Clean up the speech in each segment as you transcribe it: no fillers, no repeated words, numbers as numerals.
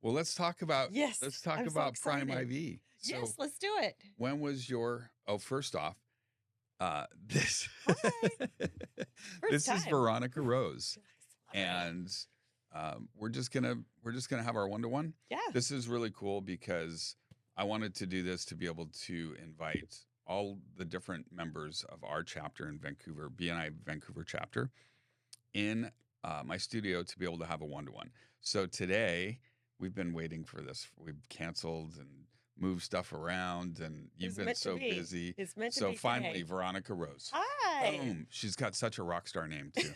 Well, let's Yes, talk I'm so about Prime excited. IV. So Yes, let's do it. when was first off, this Hi. First this is time. Veronika Rose, Yes, love her. and we're just gonna have our one-to-one. Yeah. This is really cool because I wanted to do this to be able to invite all the different members of our chapter in Vancouver, BNI Vancouver chapter, in my studio to be able to have a one-to-one. So today we've been waiting for this. We've canceled and moved stuff around, and you've It's been meant to so be. busy. It's meant to So be finally, today. Veronika Rose. Hi. Boom. She's got such a rock star name too.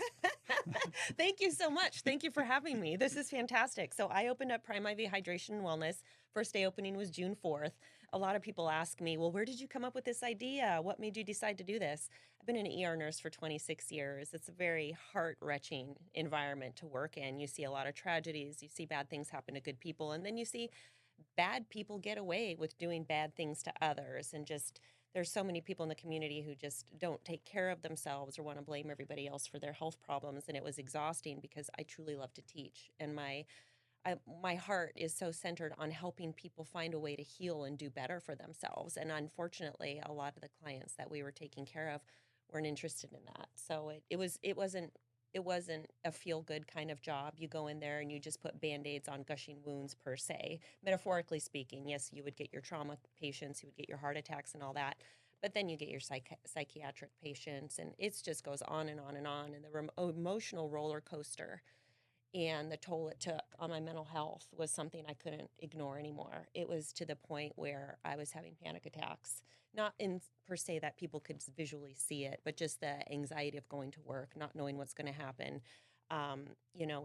Thank you so much. Thank you for having me. This is fantastic. So I opened up Prime IV Hydration and Wellness. First day opening was June 4th. A lot of people ask me, well, where did you come up with this idea? What made you decide to do this? I've been an ER nurse for 26 years. It's a very heart-wrenching environment to work in. You see a lot of tragedies. You see bad things happen to good people. And then you see bad people get away with doing bad things to others, and just there's so many people in the community who just don't take care of themselves or want to blame everybody else for their health problems. And it was exhausting because I truly love to teach, and my heart is so centered on helping people find a way to heal and do better for themselves. And unfortunately, a lot of the clients that we were taking care of weren't interested in that. So it wasn't a feel good kind of job. You go in there and you just put band-aids on gushing wounds per se. Metaphorically speaking, yes, you would get your trauma patients, you would get your heart attacks and all that. But then you get your psychiatric patients, and it just goes on and on and on. And the emotional roller coaster and the toll it took on my mental health was something I couldn't ignore anymore. It was to the point where I was having panic attacks, not in per se that people could visually see it, but just the anxiety of going to work, not knowing what's going to happen.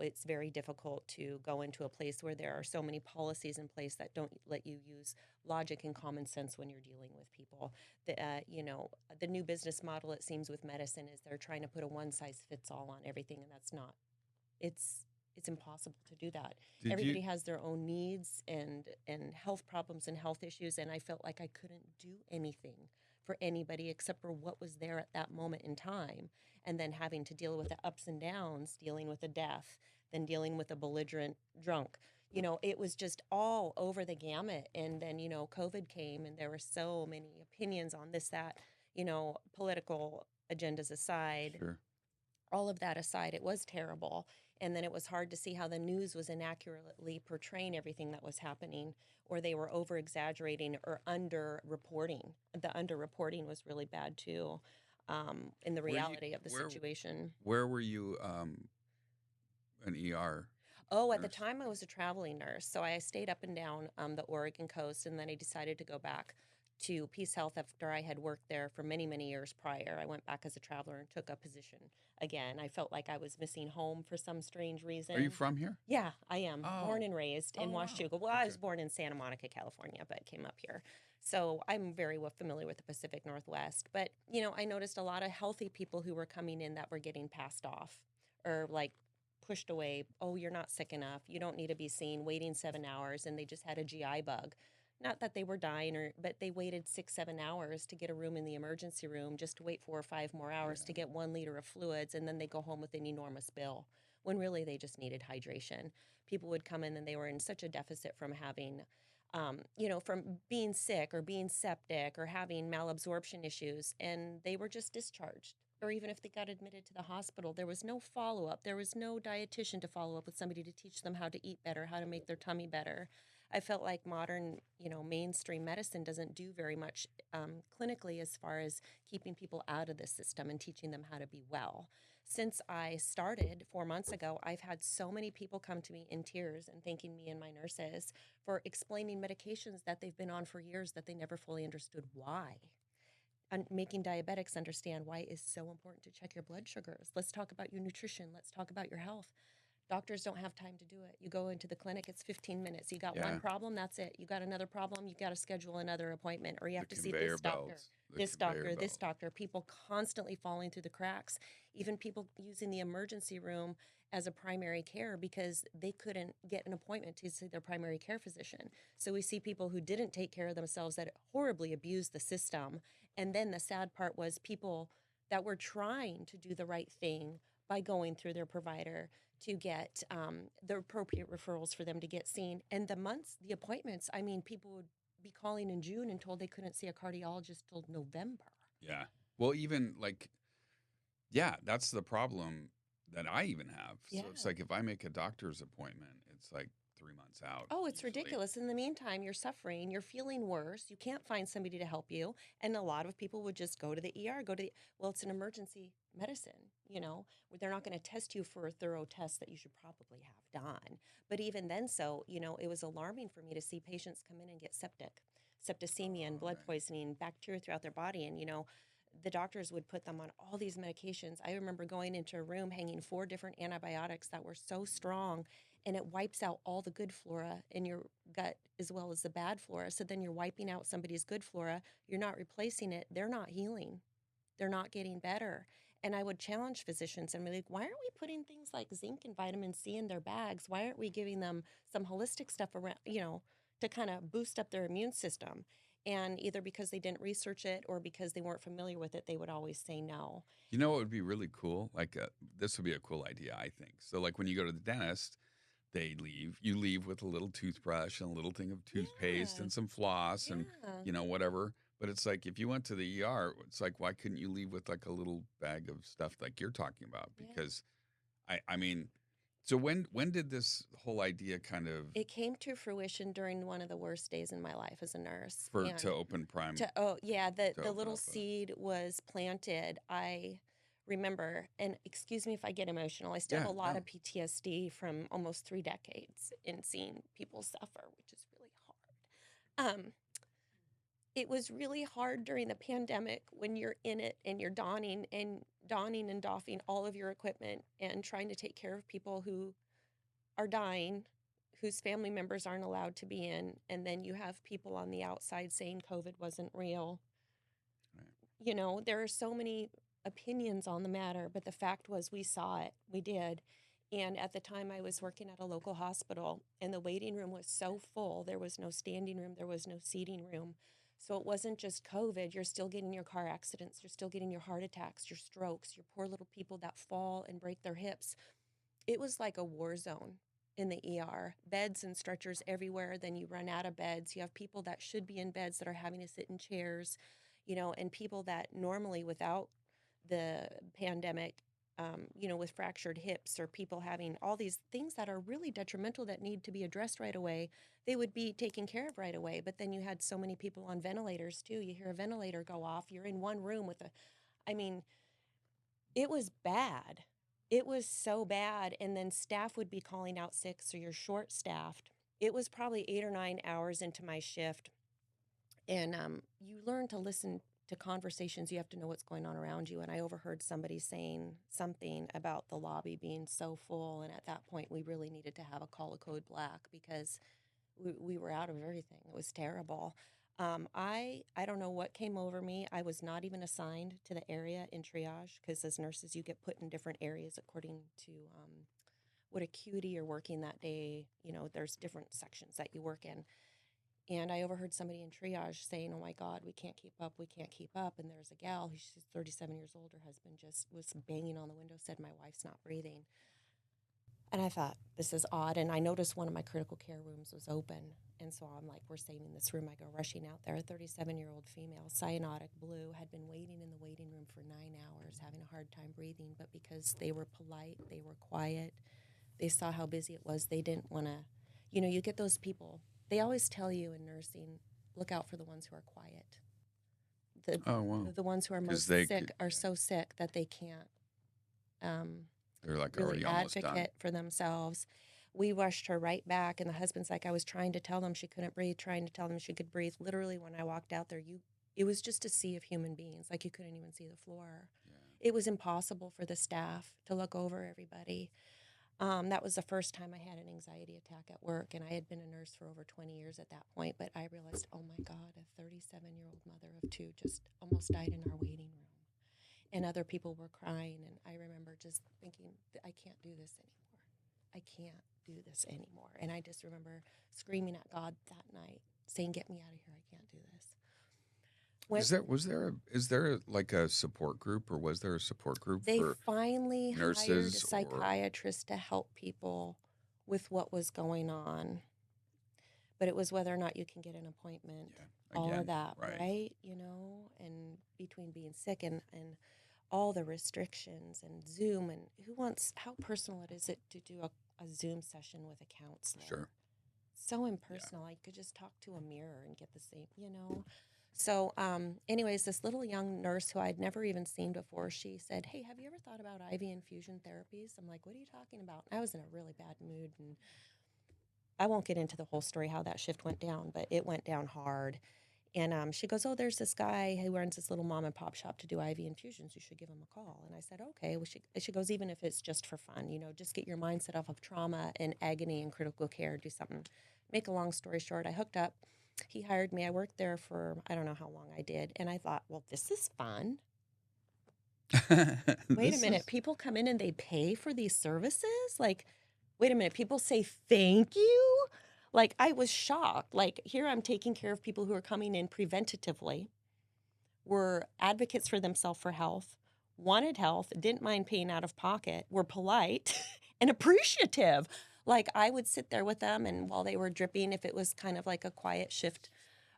It's very difficult to go into a place where there are so many policies in place that don't let you use logic and common sense when you're dealing with people. The new business model, it seems, with medicine is they're trying to put a one size fits all on everything, and that's not. It's impossible to do that. Did Everybody you? has their own needs and health problems and health issues, and I felt like I couldn't do anything for anybody except for what was there at that moment in time. And then having to deal with the ups and downs, dealing with a death, then dealing with a belligerent drunk. It was just all over the gamut. And then, COVID came, and there were so many opinions on this, that, political agendas aside, Sure. all of that aside, it was terrible. And then it was hard to see how the news was inaccurately portraying everything that was happening, or they were over exaggerating or under reporting. The under reporting was really bad too, in the Were you reality of the where situation. where were you an ER Oh, at the nurse? time I was a traveling nurse. So I stayed up and down the Oregon coast, and then I decided to go back to Peace Health after I had worked there for many, many years prior. I went back as a traveler and took a position again. I felt like I was missing home for some strange Are you reason. from here? Yeah, I am born Oh. and raised in Oh wow. Washington. Well, I was Okay. born in Santa Monica, California, but came up here. So I'm very well familiar with the Pacific Northwest. But, I noticed a lot of healthy people who were coming in that were getting passed off or like pushed away. Oh, you're not sick enough. You don't need to be seen, waiting 7 hours. And they just had a GI bug. Not that they were dying, but they waited 6, 7 hours to get a room in the emergency room, just to wait 4 or 5 more hours to Yeah. get 1 liter of fluids. And then they go home with an enormous bill when really they just needed hydration. People would come in and they were in such a deficit from having, from being sick or being septic or having malabsorption issues, and they were just discharged. Or even if they got admitted to the hospital, there was no follow up. There was no dietitian to follow up with somebody to teach them how to eat better, how to make their tummy better. I felt like modern, mainstream medicine doesn't do very much clinically as far as keeping people out of the system and teaching them how to be well. Since I started 4 months ago, I've had so many people come to me in tears and thanking me and my nurses for explaining medications that they've been on for years that they never fully understood why. And making diabetics understand why it is so important to check your blood sugars. Let's talk about your nutrition. Let's talk about your health. Doctors don't have time to do it. You go into the clinic, it's 15 minutes. You got one Yeah. problem, that's it. You got another problem, you got to schedule another appointment, or you The have to see conveyor this doctor, belts. The this conveyor doctor, this belt. doctor. People constantly falling through the cracks, even people using the emergency room as a primary care because they couldn't get an appointment to see their primary care physician. So we see people who didn't take care of themselves that horribly abused the system. And then the sad part was people that were trying to do the right thing by going through their provider to get the appropriate referrals for them to get seen. And the appointments, I mean, people would be calling in June and told they couldn't see a cardiologist till November. Yeah. Well, even like, yeah, that's the problem that I even have. So Yeah. it's like if I make a doctor's appointment, it's like 3 months out. Oh, it's usually. ridiculous. In the meantime, you're suffering, you're feeling worse, you can't find somebody to help you. And a lot of people would just go to the ER, well, it's an emergency medicine, where they're not going to test you for a thorough test that you should probably have done. But even then, it was alarming for me to see patients come in and get septicemia and blood poisoning, bacteria throughout their body. And, the doctors would put them on all these medications. I remember going into a room hanging 4 different antibiotics that were so strong, and it wipes out all the good flora in your gut as well as the bad flora. So then you're wiping out somebody's good flora. You're not replacing it. They're not healing. They're not getting better. And I would challenge physicians and be like, why aren't we putting things like zinc and vitamin C in their bags? Why aren't we giving them some holistic stuff around, to kind of boost up their immune system? And either because they didn't research it or because they weren't familiar with it, they would always say no. You know what would be really cool? Like this would be a cool idea, I think. So like when you go to the dentist, you leave with a little toothbrush and a little thing of toothpaste and some floss and whatever. But it's like if you went to the ER, it's like why couldn't you leave with like a little bag of stuff like you're talking about? Because I mean, so when did this whole idea kind of It came to fruition during one of the worst days in my life as a nurse. to open Prime? The little seed was planted. I remember, and excuse me if I get emotional, I still have a lot of PTSD from almost 3 decades in seeing people suffer, which is really hard. It was really hard during the pandemic when you're in it and you're donning and doffing all of your equipment and trying to take care of people who are dying, whose family members aren't allowed to be in, and then you have people on the outside saying COVID wasn't real. Right. There are so many opinions on the matter, but the fact was we saw it. We did. And at the time I was working at a local hospital, and the waiting room was so full. There was no standing room. There was no seating room. So it wasn't just COVID. You're still getting your car accidents. You're still getting your heart attacks, your strokes, your poor little people that fall and break their hips. It was like a war zone in the ER. Beds and stretchers everywhere. Then you run out of beds. You have people that should be in beds that are having to sit in chairs, and people that normally without the pandemic, with fractured hips or people having all these things that are really detrimental that need to be addressed right away, they would be taken care of right away. But then you had so many people on ventilators too. You hear a ventilator go off. You're in one room it was bad. It was so bad. And then staff would be calling out sick, so you're short-staffed. It was probably 8 or 9 hours into my shift. And you learn to listen to conversations. You have to know what's going on around you. And I overheard somebody saying something about the lobby being so full. And at that point, we really needed to have a call a code black because we were out of everything. It was terrible. I don't know what came over me. I was not even assigned to the area in triage because as nurses, you get put in different areas according to what acuity you're working that day. There's different sections that you work in. And I overheard somebody in triage saying, oh, my God, we can't keep up. We can't keep up. And there's a gal, she's 37 years old. Her husband just was banging on the window, said, my wife's not breathing. And I thought, this is odd. And I noticed one of my critical care rooms was open. And so I'm like, we're saving this room. I go rushing out there. A 37-year-old female, cyanotic blue, had been waiting in the waiting room for 9 hours, having a hard time breathing. But because they were polite, they were quiet, they saw how busy it was, they didn't want to, you get those people. They always tell you in nursing, look out for the ones who are quiet. The ones who are most sick are so sick that they can't they're like really already almost done. advocate for themselves. We rushed her right back, and the husband's like, I was trying to tell them she couldn't breathe, trying to tell them she could breathe. Literally, when I walked out there, it was just a sea of human beings. Like you couldn't even see the floor. Yeah. It was impossible for the staff to look over everybody. That was the first time I had an anxiety attack at work, and I had been a nurse for over 20 years at that point, but I realized, oh my God, a 37-year-old mother of 2 just almost died in our waiting room. And other people were crying, and I remember just thinking, I can't do this anymore. I can't do this anymore. And I just remember screaming at God that night, saying, get me out of here, I can't do this. When Is there like a support group, or was there a support group they for finally hired a nurses or psychiatrist to help people with what was going on, but it was whether or not you can get an appointment, yeah, all of again, that, right. right? And between being sick and all the restrictions and Zoom and how personal it is it to do a Zoom session with a counselor. Sure. So Yeah. impersonal. I could just talk to a mirror and get the same. So, anyways, this little young nurse who I'd never even seen before, she said, "Hey, have you ever thought about IV infusion therapies?" I'm like, "What are you talking about?" And I was in a really bad mood, and I won't get into the whole story how that shift went down, but it went down hard. And she goes, "Oh, there's this guy who runs this little mom and pop shop to do IV infusions. You should give him a call." And I said, "Okay." Well, she goes, "Even if it's just for fun, just get your mindset off of trauma and agony and critical care. Do something." Make a long story short, I hooked up. He hired me. I worked there for, I don't know how long I did. And I thought, well, this is fun. Wait a This minute. is People come in and they pay for these services? Like, wait a minute. People say thank you? Like, I was shocked. Like, here I'm taking care of people who are coming in preventatively, were advocates for themselves for health, wanted health, didn't mind paying out of pocket, were polite and appreciative. Like, I would sit there with them, and while they were dripping, if it was kind of like a quiet shift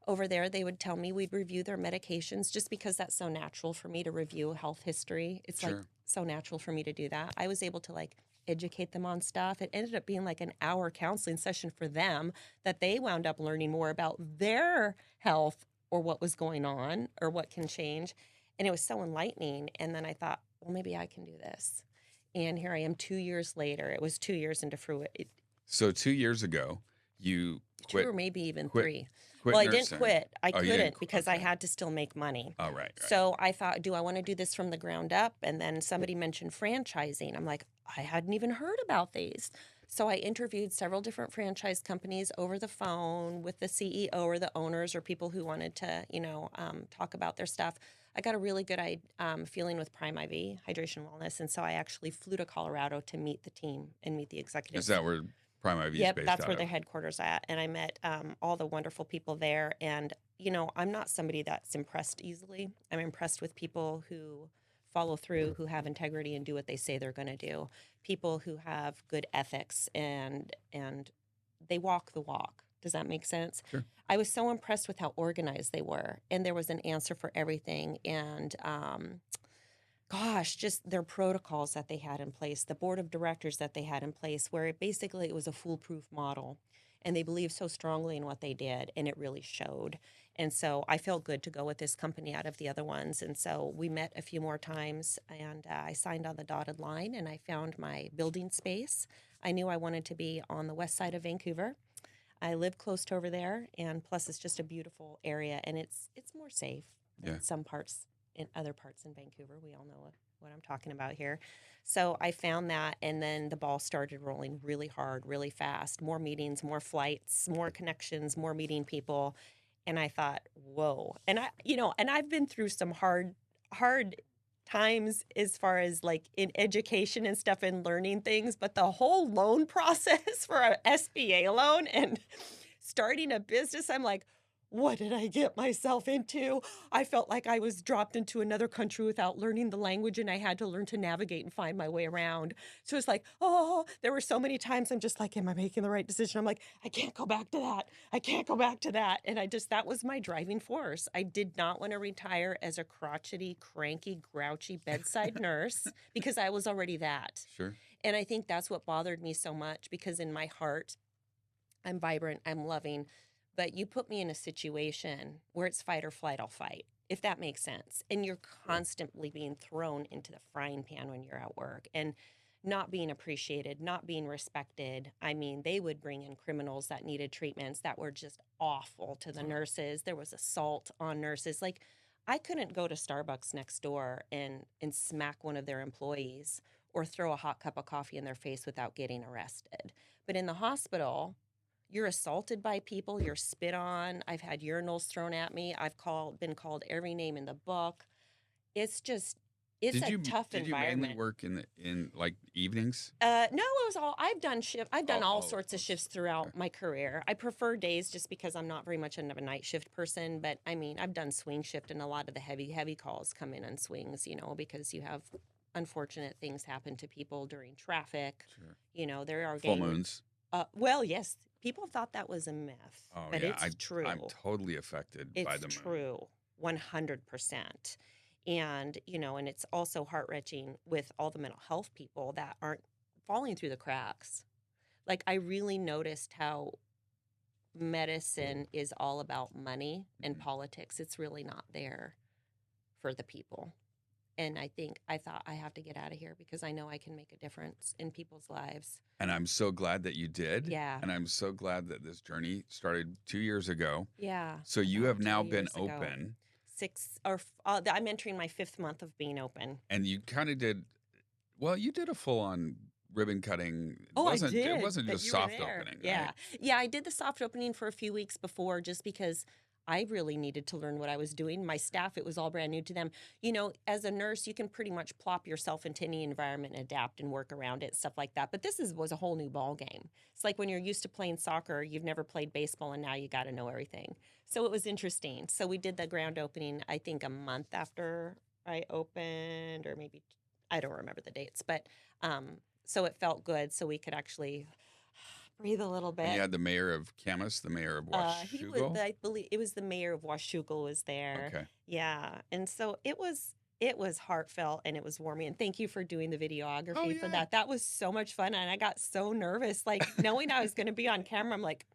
over there, they would tell me, we'd review their medications, just because that's so natural for me to review health history. It's like sure. so natural for me to do that. I was able to like educate them on stuff. It ended up being like an hour counseling session for them, that they wound up learning more about their health or what was going on or what can change. And it was so enlightening. And then I thought, well, maybe I can do this. And here I am 2 years later. It was 2 years into fruition. So 2 years ago, you Two quit or maybe even quit three. quit Well, I didn't nursing. quit. I Oh, you didn't couldn't because I okay. had to still make money. Oh, right. So I thought, do I want to do this from the ground up? And then somebody mentioned franchising. I'm like, I hadn't even heard about these. So I interviewed several different franchise companies over the phone with the CEO or the owners or people who wanted to, talk about their stuff. I got a really good feeling with Prime IV, Hydration Wellness. And so I actually flew to Colorado to meet the team and meet the Is executives. that where Prime IV is Yep, based that's out where their of? headquarters at, and I met all the wonderful people there. And I'm not somebody that's impressed easily. I'm impressed with people who follow through, who have integrity, and do what they say they're going to do. People who have good ethics and they walk the walk. Does that make sense? Sure. I was so impressed with how organized they were, and there was an answer for everything. And gosh, just their protocols that they had in place, the board of directors that they had in place, where it was a foolproof model. And they believed so strongly in what they did, and it really showed. And so I felt good to go with this company out of the other ones. And so we met a few more times, and I signed on the dotted line, and I found my building space. I knew I wanted to be on the west side of Vancouver. I live close to over there, and plus it's just a beautiful area, and it's more safe Yeah. than some parts in other parts in Vancouver. We all know what I'm talking about here. So I found that, and then the ball started rolling really hard, really fast. More meetings, more flights, more connections, more meeting people, and I thought, whoa. And I've been through some hard times as far as like in education and stuff and learning things, but the whole loan process for a SBA loan and starting a business, I'm like, what did I get myself into? I felt like I was dropped into another country without learning the language, and I had to learn to navigate and find my way around. So it's like, oh, there were so many times I'm just like, am I making the right decision? I'm like, I can't go back to that. I can't go back to that. And that was my driving force. I did not want to retire as a crotchety, cranky, grouchy bedside nurse because I was already that. Sure. And I think that's what bothered me so much, because in my heart, I'm vibrant, I'm loving, but you put me in a situation where it's fight or flight, I'll fight, if that makes sense. And you're Sure. constantly being thrown into the frying pan when you're at work and not being appreciated, not being respected. I mean, they would bring in criminals that needed treatments that were just awful to the Oh, nurses. There was assault on nurses. Like, I couldn't go to Starbucks next door and smack one of their employees or throw a hot cup of coffee in their face without getting arrested. But in the hospital, you're assaulted by people, you're spit on. I've had urinals thrown at me. Been called every name in the book. It's just It's a tough Did you mainly environment. work in like evenings? No, it was all I've done all sorts of shifts Okay. throughout my career. I prefer days just because I'm not very much of a night shift person, but I mean, I've done swing shift and a lot of the heavy calls come in on swings, because you have unfortunate things happen to people during traffic. Sure. There are Full gang moons. well, yes, people thought that was a myth, Oh but yeah, it's I'm true. totally affected by It's the moon. true, 100%. And it's also heart wrenching with all the mental health people that aren't falling through the cracks. Like, I really noticed how medicine is all about money and Mhm. politics. It's really not there for the people. And I thought I have to get out of here because I know I can make a difference in people's lives. And I'm so glad that you did. Yeah. And I'm so glad that this journey started 2 years ago. Yeah. So you About have now two been years ago. open, I'm entering my 5th month of being open. and you kind of did, well, you did a full on ribbon cutting. Oh, I It did, wasn't but just you were soft there. opening, right? Yeah. Yeah, I did the soft opening for a few weeks before just because I really needed to learn what I was doing. My staff, it was all brand new to them. As a nurse, you can pretty much plop yourself into any environment and adapt and work around it, stuff like that. But was a whole new ball game. It's like when you're used to playing soccer, you've never played baseball, and now you got to know everything. So it was interesting. So we did the ground opening, I think, a month after I opened, or maybe I don't remember the dates, but so it felt good. So we could actually breathe a little And you bit. had the mayor of Camas, the mayor of He was, Washougal. I believe, it was the mayor of Washougal was there. Okay. Yeah, and so it was heartfelt and it was warming. And thank you for doing the Oh videography for yeah. that. That was so much fun, and I got so nervous, like knowing I was going to be on camera. I'm like,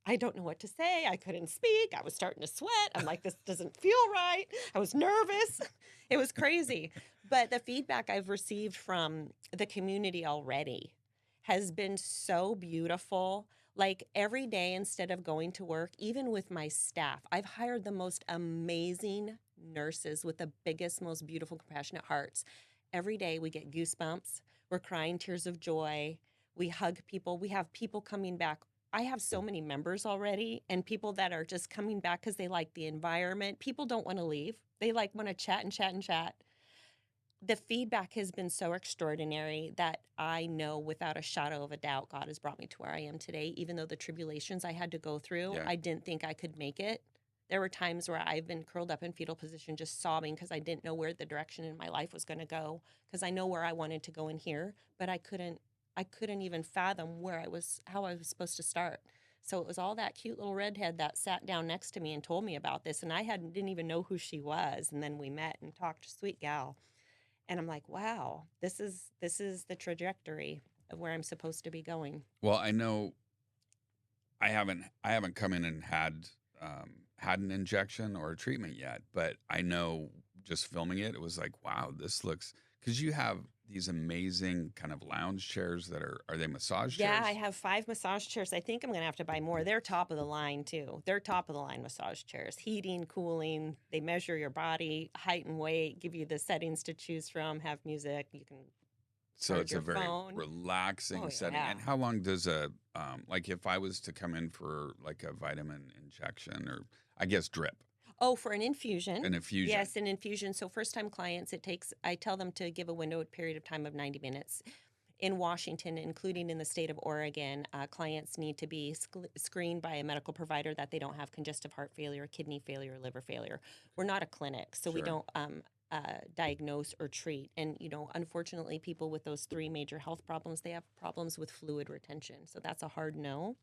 I don't know what to say. I couldn't speak. I was starting to sweat. I'm like, this doesn't feel right. I was nervous. It was crazy. But the feedback I've received from the community already has been so beautiful. Like every day, instead of going to work, even with my staff, I've hired the most amazing nurses with the biggest, most beautiful, compassionate hearts. Every day we get goosebumps. We're crying tears of joy. We hug people. We have people coming back. I have so many members already, and people that are just coming back because they like the environment. People don't want to leave. They like want to chat and chat and chat. The feedback has been so extraordinary that I know without a shadow of a doubt God has brought me to where I am today. Even though the tribulations I had to go through, Yeah. I didn't think I could make it. There were times where I've been curled up in fetal position just sobbing because I didn't know where the direction in my life was going to go, because I know where I wanted to go in here, but I couldn't even fathom how I was supposed to start. So it was all that cute little redhead that sat down next to me and told me about this, and didn't even know who she was, and then we met and talked. Sweet gal. And I'm like, wow, this is the trajectory of where I'm supposed to be going. Well, I know I haven't come in and had an injection or a treatment yet, but I know just filming it, it was like, wow, this looks, because you have these amazing kind of lounge chairs that are they massage Yeah, I chairs? have 5 massage chairs. I think I'm gonna have to buy more. They're top of the line too. They're top of the line massage chairs. Heating, cooling. They measure your body height and weight, give you the settings to choose from, have music. You can So charge it's a your very phone. relaxing Oh setting. yeah. And how long does like if I was to come in for like a vitamin injection or I guess drip, Oh, for an infusion. an infusion? Yes, an infusion. So first time clients, I tell them to give a window period of time of 90 minutes. In Washington, including in the state of Oregon, clients need to be screened by a medical provider that they don't have congestive heart failure, kidney failure, liver failure. We're not a clinic, so we Sure. don't diagnose or treat. And unfortunately, people with those 3 major health problems, they have problems with fluid retention. So that's a hard no.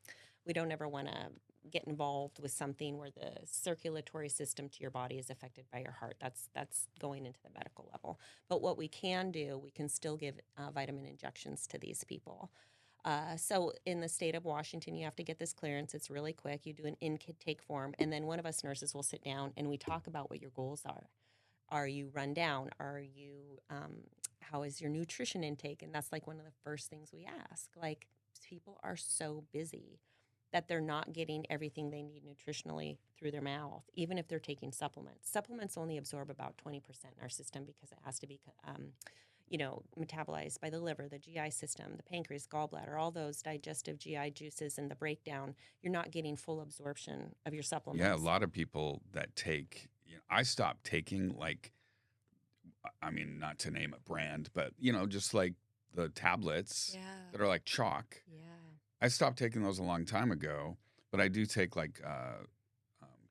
We don't ever want to get involved with something where the circulatory system to your body is affected by your heart. That's going into the medical level. But what we can do, we can still give vitamin injections to these people. So in the state of Washington, you have to get this clearance. It's really quick. You do an intake form, and then one of us nurses will sit down and we talk about what your goals are. Are you run down? How is your nutrition intake? And that's like one of the first things we ask. Like, people are so busy that they're not getting everything they need nutritionally through their mouth, even if they're taking supplements. Supplements only absorb about 20% in our system because it has to be, metabolized by the liver, the GI system, the pancreas, gallbladder, all those digestive GI juices and the breakdown. You're not getting full absorption of your Yeah, a supplements. lot of people that take, I stopped taking like I mean, not to name a brand, but just like the tablets Yeah. that are like chalk. Yeah. I stopped taking those a long time ago, but I do take like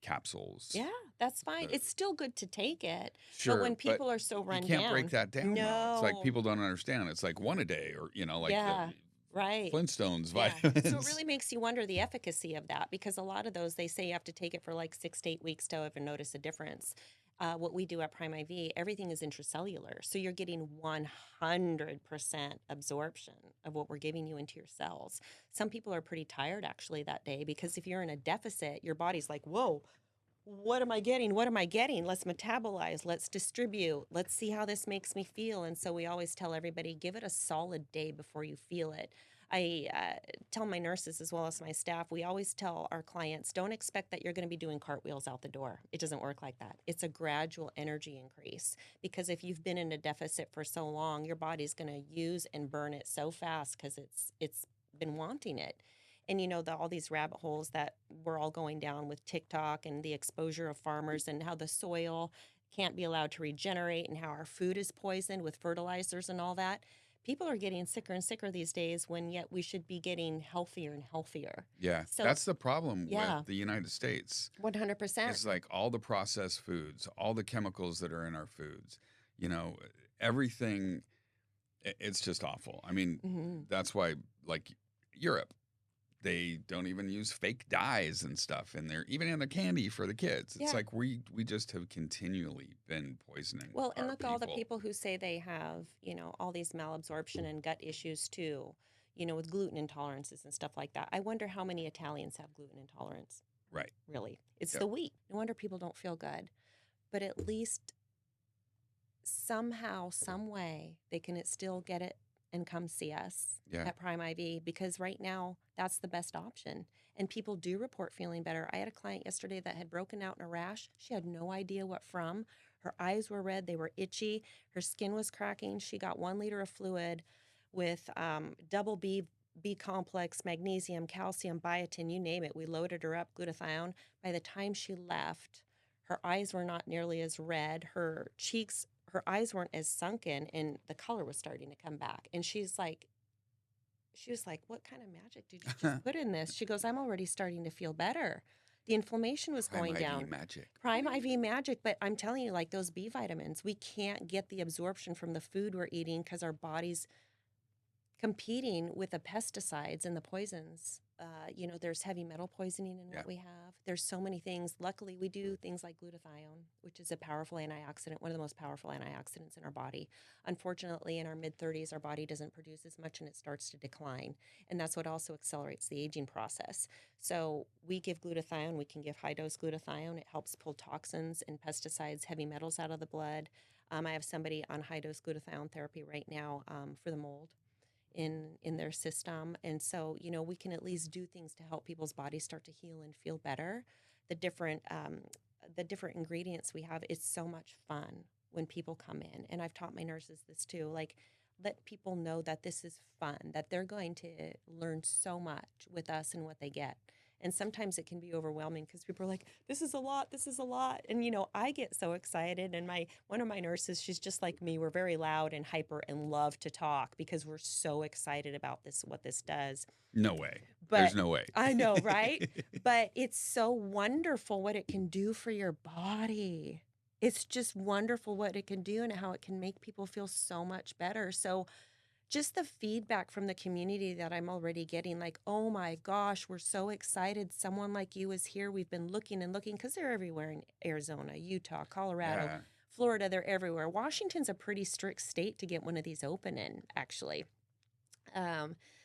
capsules. Yeah, that's fine. The, It's still good to take it. But sure, when but people are so you run can't break down, that down though. It's like no. people don't understand. It's like one a day, or like the Yeah, right. Flintstones Yeah. So it vitamins. really makes you wonder the efficacy of that because a lot of those, they say you have to take it for like 6 to 8 weeks to even notice a difference. What we do at Prime IV, everything is intracellular. So you're getting 100% absorption of what we're giving you into your cells. Some people are pretty tired actually that day because if you're in a deficit, your body's like, whoa, what am I getting? What am I getting? Let's metabolize. Let's distribute. Let's see how this makes me feel. And so we always tell everybody, give it a solid day before you feel it. I tell my nurses as well as my staff, we always tell our clients, don't expect that you're going to be doing cartwheels out the door. It doesn't work like that. It's a gradual energy increase because if you've been in a deficit for so long, your body's going to use and burn it so fast because it's been wanting it. And all these rabbit holes that we're all going down with TikTok and the exposure of farmers and how the soil can't be allowed to regenerate and how our food is poisoned with fertilizers and all that. People are getting sicker and sicker these days when yet we should be getting healthier and healthier. Yeah, So, that's the problem yeah, with the United States. 100%. Is like all the processed foods, all the chemicals that are in our foods, you know, everything. It's just awful. I mean, Hmm. that's why, like Europe, they don't even use fake dyes and stuff in there, even in the candy for the kids. It's Yeah. like we just have continually been poisoning Well, and our look, all the people. people who say they have, all these malabsorption and gut issues too, with gluten intolerances and stuff like that. I wonder how many Italians have gluten intolerance. Right. Really. It's Yep. the wheat. No wonder people don't feel good. But at least somehow, some way, they can still get it and come see us Yeah. at Prime IV because right now that's the best option. And people do report feeling better. I had a client yesterday that had broken out in a rash. She had no idea what from. Her eyes were red, they were itchy, her skin was cracking. She got 1 liter of fluid with double B complex, magnesium, calcium, biotin, you name it. We loaded her up, glutathione. By the time she left, her eyes were not nearly as red. Her eyes weren't as sunken, and the color was starting to come back. And she was like, what kind of magic did you just put in this? She goes, I'm already starting to feel better. The inflammation was Prime going IV down. magic. Prime IV magic, but I'm telling you, like those B vitamins, we can't get the absorption from the food we're eating because our body's competing with the pesticides and the poisons. There's heavy metal poisoning in Yeah. what we have. There's so many things. Luckily, we do things like glutathione, which is a powerful antioxidant, one of the most powerful antioxidants in our body. Unfortunately, in our mid-30s, our body doesn't produce as much and it starts to decline. And that's what also accelerates the aging process. So we give glutathione. We can give high-dose glutathione. It helps pull toxins and pesticides, heavy metals out of the blood. I have somebody on high-dose glutathione therapy right now for the mold in their system. And so, we can at least do things to help people's bodies start to heal and feel better. The different ingredients we have, it's so much fun when people come in. And I've taught my nurses this too. Like, let people know that this is fun, that they're going to learn so much with us and what they get. And sometimes it can be overwhelming because people are like, this is a lot, this is a lot. And I get so excited. And one of my nurses, she's just like me. We're very loud and hyper and love to talk because we're so excited about what this does. No way. But There's no way. I know, right? But it's so wonderful what it can do for your body. It's just wonderful what it can do and how it can make people feel so much better. So just the feedback from the community that I'm already getting, like, oh my gosh, we're so excited. Someone like you is here. We've been looking and looking because they're everywhere in Arizona, Utah, Colorado, Yeah. Florida. They're everywhere. Washington's a pretty strict state to get one of these open in, actually.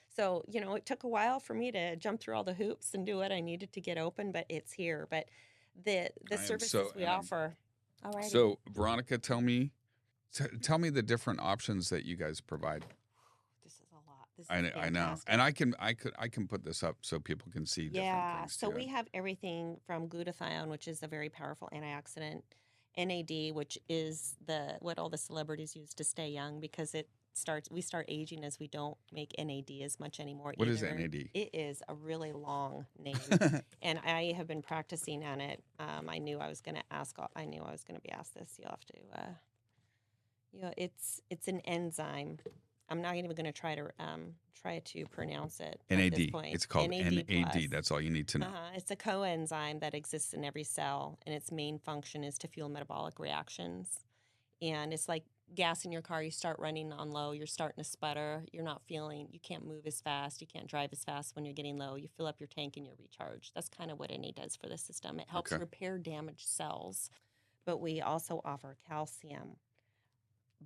So, it took a while for me to jump through all the hoops and do what I needed to get open, but it's here. But the I am services we offer. All right. So, Veronika, tell me the different options that you guys provide. This is a lot. This is I know, fantastic. and I can put this up so people can see different things So too. we have everything from glutathione, which is a very powerful antioxidant, NAD, which is what all the celebrities use to stay young because we start aging as we don't make NAD as much anymore. What is either. NAD? It is a really long name, and I have been practicing on it. I knew I was going to be asked this. You'll have to It's an enzyme. I'm not even going to try to pronounce it at this NAD. point. It's called NAD plus. NAD. That's all you need to know. It's a coenzyme that exists in every cell, and its main function is to fuel metabolic reactions. And it's like gas in your car. You start running on low, you're starting to sputter. You can't move as fast. You can't drive as fast when you're getting low. You fill up your tank and you recharge. That's kind of what NAD does for the system. It helps Okay. repair damaged cells. But we also offer calcium,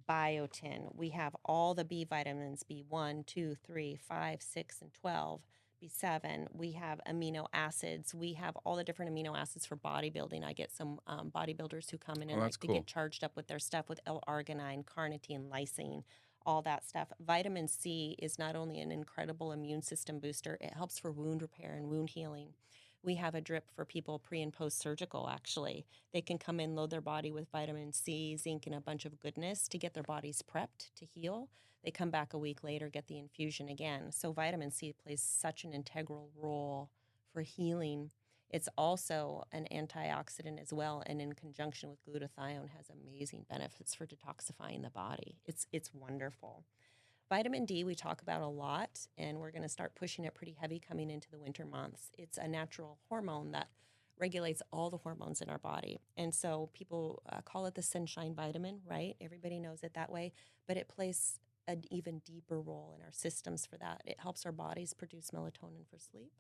biotin. We have all the B vitamins, B1, 2, 3, 5, 6, and 12, B7. We have amino acids. We have all the different amino acids for bodybuilding. I get some bodybuilders who come in and that's like to cool. get charged up with their stuff with L-arginine, carnitine, lysine, all that stuff. Vitamin C is not only an incredible immune system booster, it helps for wound repair and wound healing. We have a drip for people pre and post surgical, actually. They can come in, load their body with vitamin C, zinc, and a bunch of goodness to get their bodies prepped to heal. They come back a week later, get the infusion again. So vitamin C plays such an integral role for healing. It's also an antioxidant as well, and in conjunction with glutathione has amazing benefits for detoxifying the body. It's wonderful. Vitamin D, we talk about a lot, and we're going to start pushing it pretty heavy coming into the winter months. It's a natural hormone that regulates all the hormones in our body. And so people call it the sunshine vitamin, right? Everybody knows it that way, but it plays an even deeper role in our systems for that. It helps our bodies produce melatonin for sleep.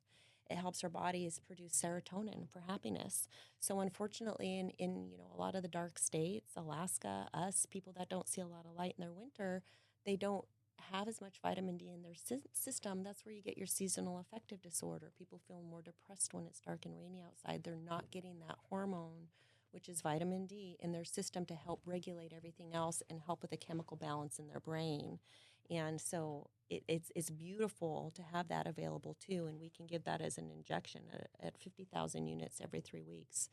It helps our bodies produce serotonin for happiness. So unfortunately, in a lot of the dark states, Alaska, us, people that don't see a lot of light in their winter, they don't have as much vitamin D in their system. That's where you get your seasonal affective disorder. People feel more depressed when it's dark and rainy outside. They're not getting that hormone, which is vitamin D, in their system to help regulate everything else and help with the chemical balance in their brain. And so it's beautiful to have that available too. And we can give that as an injection at 50,000 units every 3 weeks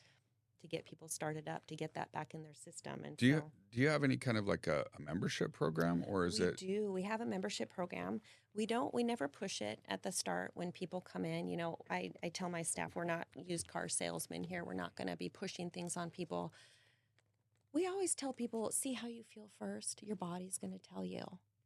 to get people started up, to get that back in their system. And Do you have any kind of like a membership program, or is we it? do. We have a membership program. We never push it at the start when people come in. I tell my staff, we're not used car salesmen here. We're not going to be pushing things on people. We always tell people, see how you feel first. Your body's going to tell you.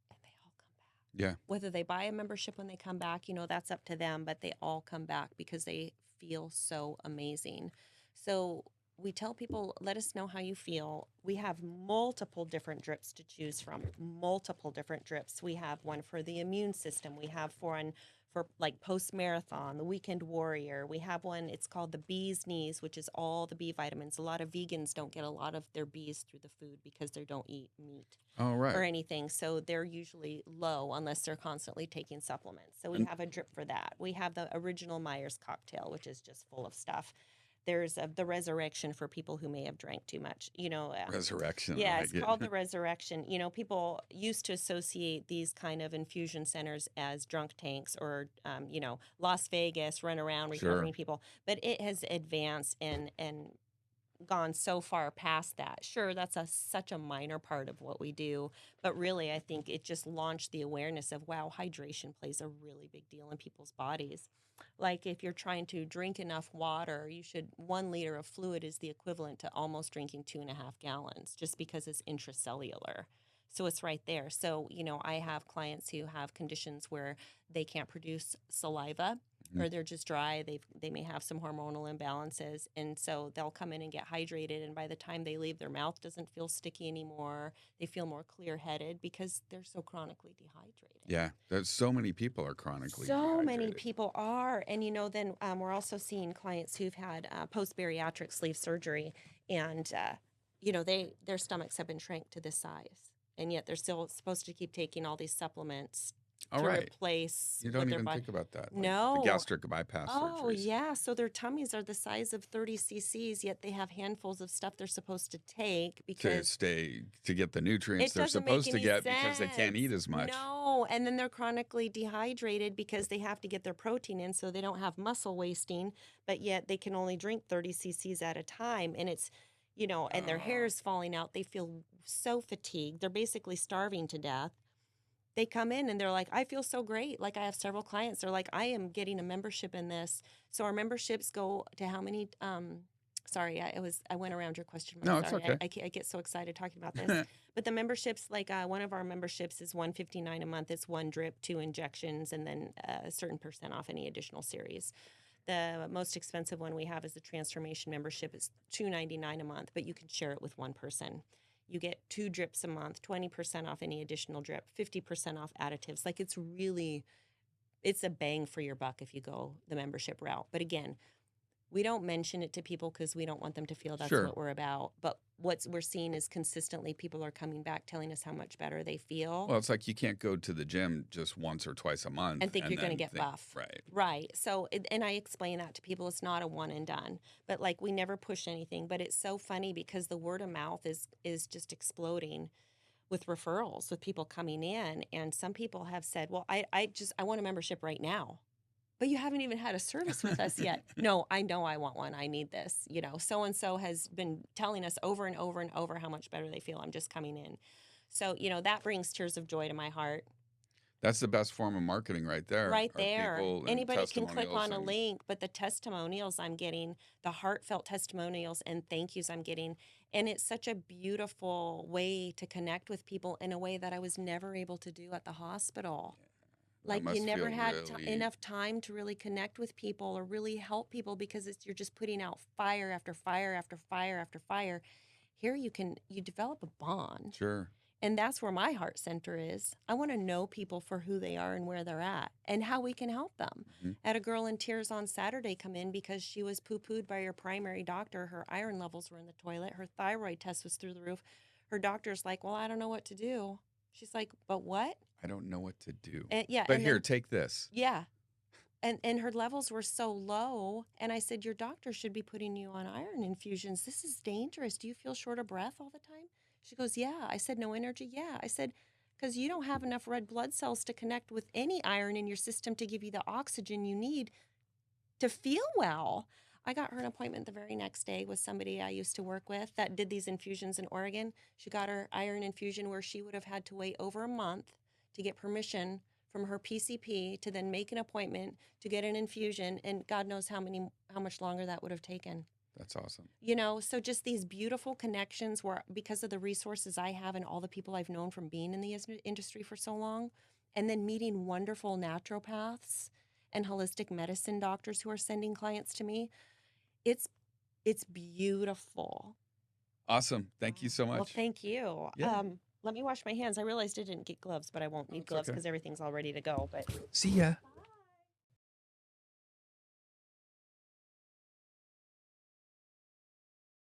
And they all come back. Yeah. Whether they buy a membership when they come back, that's up to them, but they all come back because they feel so amazing. So we tell people, let us know how you feel. We have multiple different drips to choose from, multiple different drips. We have one for the immune system. We have one for like post-marathon, the weekend warrior. We have one, it's called the bee's knees, which is all the B vitamins. A lot of vegans don't get a lot of their B's through the food because they don't eat meat Oh, right. or anything. So they're usually low unless they're constantly taking supplements. So we have a drip for that. We have the original Myers cocktail, which is just full of stuff. There's the resurrection for people who may have drank too much. Resurrection. Yeah, I it's like called it. the resurrection. People used to associate these kind of infusion centers as drunk tanks or, Las Vegas, run around recovering people. But it has advanced and gone so far past that. Sure, that's such a minor part of what we do, but really I think it just launched the awareness of, wow, hydration plays a really big deal in people's bodies. Like if you're trying to drink enough water, 1 liter of fluid is the equivalent to almost drinking 2.5 gallons just because it's intracellular. So it's right there. So, I have clients who have conditions where they can't produce saliva or they're just dry. They may have some hormonal imbalances. And so they'll come in and get hydrated. And by the time they leave, their mouth doesn't feel sticky anymore. They feel more clear-headed because they're so chronically dehydrated. Yeah. There's so many people are chronically So dehydrated. many people are. And, then we're also seeing clients who've had post-bariatric sleeve surgery. And, their stomachs have been shrank to this size. And yet they're still supposed to keep taking all these supplements All to right. replace You what don't their even body. think about that. Like No. The gastric bypass Oh, surgeries. yeah. So their tummies are the size of 30 cc's, yet they have handfuls of stuff they're supposed to take To because get the nutrients it they're doesn't make supposed to any get because they can't eat sense. as much. No. And then they're chronically dehydrated because they have to get their protein in so they don't have muscle wasting, but yet they can only drink 30 cc's at a time. And it's, and their hair is falling out. They feel so fatigued. They're basically starving to death. They come in and they're like, I feel so great. Like I have several clients. They're like, I am getting a membership in this. So our memberships go to how many Sorry, I went around your question. No, I'm it's sorry. okay. I get so excited talking about this. But the memberships, like one of our memberships is $159 a month. It's 1 drip, 2 injections, and then a certain percent off any additional series. The most expensive one we have is the transformation membership. It's $299 a month, but you can share it with one person. You get 2 drips a month, 20% off any additional drip, 50% off additives. Like it's a bang for your buck if you go the membership route. But again, we don't mention it to people because we don't want them to feel that's Sure. what we're about. But what we're seeing is consistently people are coming back telling us how much better they feel. Well, it's like you can't go to the gym just once or twice a month and think you're going to get buff. Right. Right. So, and I explain that to people. It's not a one and done, but like we never push anything. But it's so funny because the word of mouth is just exploding with referrals, with people coming in. And some people have said, well, I want a membership right now. But you haven't even had a service with us yet. No, I know I want one. I need this. So-and-so has been telling us over and over and over how much better they feel. I'm just coming in. So, that brings tears of joy to my heart. That's the best form of marketing right there. Right there. Anybody can click on a and link, but the testimonials I'm getting, the heartfelt testimonials and thank yous I'm getting, and it's such a beautiful way to connect with people in a way that I was never able to do at the hospital. Like you never had enough time to really connect with people or really help people because you're just putting out fire after fire after fire after fire. Here you develop a bond. Sure. And that's where my heart center is. I want to know people for who they are and where they're at and how we can help them. Mm-hmm. I had a girl in tears on Saturday come in because she was poo-pooed by her primary doctor. Her iron levels were in the toilet. Her thyroid test was through the roof. Her doctor's like, well, I don't know what to do. She's like, but what? I don't know what to do. But here, take this. Yeah. And her levels were so low. And I said, your doctor should be putting you on iron infusions. This is dangerous. Do you feel short of breath all the time? She goes, yeah. I said, no energy? Yeah. I said, because you don't have enough red blood cells to connect with any iron in your system to give you the oxygen you need to feel well. I got her an appointment the very next day with somebody I used to work with that did these infusions in Oregon. She got her iron infusion where she would have had to wait over a month to get permission from her PCP to then make an appointment to get an infusion. And God knows how much longer that would have taken. That's awesome. So just these beautiful connections where because of the resources I have and all the people I've known from being in the industry for so long, and then meeting wonderful naturopaths and holistic medicine doctors who are sending clients to me, it's beautiful. Awesome. Thank you so much. Well, thank you. Yeah. Let me wash my hands. I realized I didn't get gloves, but I won't need gloves because everything's all ready to go. But see ya.